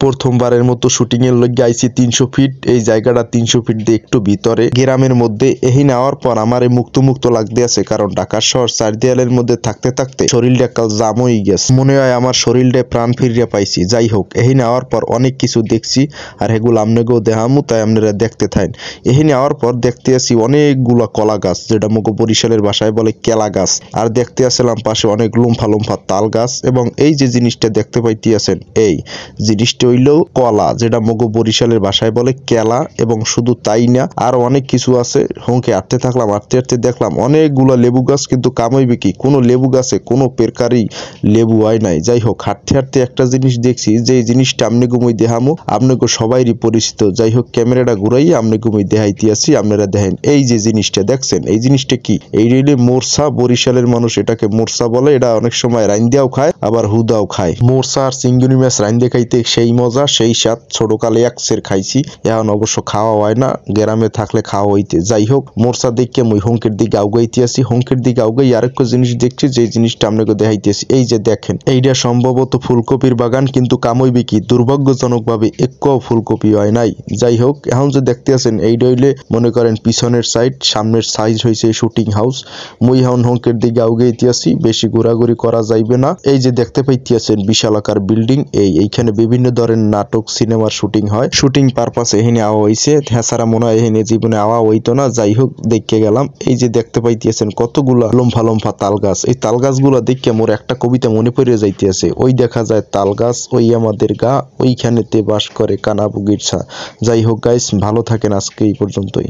প্রথমবারের মতো শুটিং এর লগে আইছি 300 ফিট। এই জায়গাটা 300 ফিট দিয়ে একটু ভিতরে গ্রামের মধ্যে। এই নেওয়ার পর আমার মুক্ত মুক্ত লাগতে আছে, কারণ ঢাকা শহর চার দেয়ালের মধ্যে থাকতে থাকতে শরীরটা কাল জাম হয়ে গেছে। মনে হয় আমার শরীরটা প্রাণ ফিরিয়ে পাইছি। যাই হোক, এই নেওয়ার পর অনেক কিছু দেখছি, আর এগুলো আপনাকেও দেখামু, তাই আপনারা দেখতে থাকেন। এই নেওয়ার পর দেখতে আসি অনেকগুলা কলা গাছ, যেটা মুখো বরিশালের ভাষায় বলে কেলা গাছ। আর দেখতে আসলাম পাশে অনেক লুম্ফা লুম্ফা তাল গাছ, এবং এই যে জিনিসটা দেখতে পাইতে আছেন, এই জিনিসটা হইলেও কলা, যেটা মগো বরিশালের ভাষায় বলে কেলা। এবং শুধু তাই না, আর অনেক কিছু আছে। হুঁকে হাঁটতে থাকলাম, হাঁটতে হাঁটতে দেখলাম অনেকগুলা লেবু গাছ, কিন্তু কামাইবে কি, কোনো লেবু গাছে কোনো পেরকারি লেবু হয় নাই। যাই হোক, হাঁটতে হাঁটতে একটা জিনিস দেখছি, যে জিনিসটা আমনে গুমই দেখামো, আপনাকে সবাইরই পরিচিত। যাই হোক, ক্যামেরাটা ঘুরাইয়া আমনে গুমই দেখাইতে আসি, আপনারা দেখেন। এই যে জিনিসটা দেখছেন, এই জিনিসটা কি? এই রেলে মোরসা, বরিশালের মানুষ এটাকে মোরসা বলে। এটা অনেক সময় রাইন্দিয়াও খায়, আবার হুদাও খায়। মোরসা আর চিংড়ি মাছ রাইন্দে খাইতে সেই মজা, সেই স্বাদ। ছোটকালে একসের খাইছি, এখন অবশ্য খাওয়া হয় না, গ্রামে থাকলে খাওয়া হইতে। যাই হোক, মোরসা দেখে মুই হুঙ্কের দিকে আউগাইতে আসি। হুঙ্কের দিকে আউগাই আরেকটা জিনিস দেখছি, যে জিনিসটা আপনাকে দেখাইতেছি। এই যে দেখেন, এইটা সম্ভবত ফুলকপির বাগান, কিন্তু কামইবে কি, দুর্ভাগ্যজনক ভাবে একটাও ফুলকপি হয় নাই। যাই হোক, এখন যে দেখতে আছেন, এইটা হইলে মনে করেন পিছনের সাইড, সামনের সাইজ হয়েছে শুটিং হাউস। মুই এখন হুঙ্কের দিকে আউগাইতে আসি, বেশি ঘোরাঘুরি করা যাইবে না। এই যে দেখতে পাইতে আছেন বিশাল আকার বিল্ডিং, এইখানে বিভিন্ন ধরনের নাটক সিনেমার শুটিং হয়। শুটিং পারপাসে এখানে আওয়া হইছে, হ্যাঁ মনে হয় এখানে জীবনে আওয়া হইতো না। যাই হোক, দেখতে গেলাম। এই যে দেখতে পাইতেছেন কতগুলা লম্ফা লম্ফা তাল গাছ। এই তাল গাছগুলা দেখে মোর একটা কবিতা মনে পড়ে যাইতেছে। ওই দেখা যায় তাল গাছ, ওই আমাদের গা, ওইখানেতে বাস করে কানা বুগির ছা। যাই হোক গাইস, ভালো থাকেন, আজকে এই পর্যন্তই।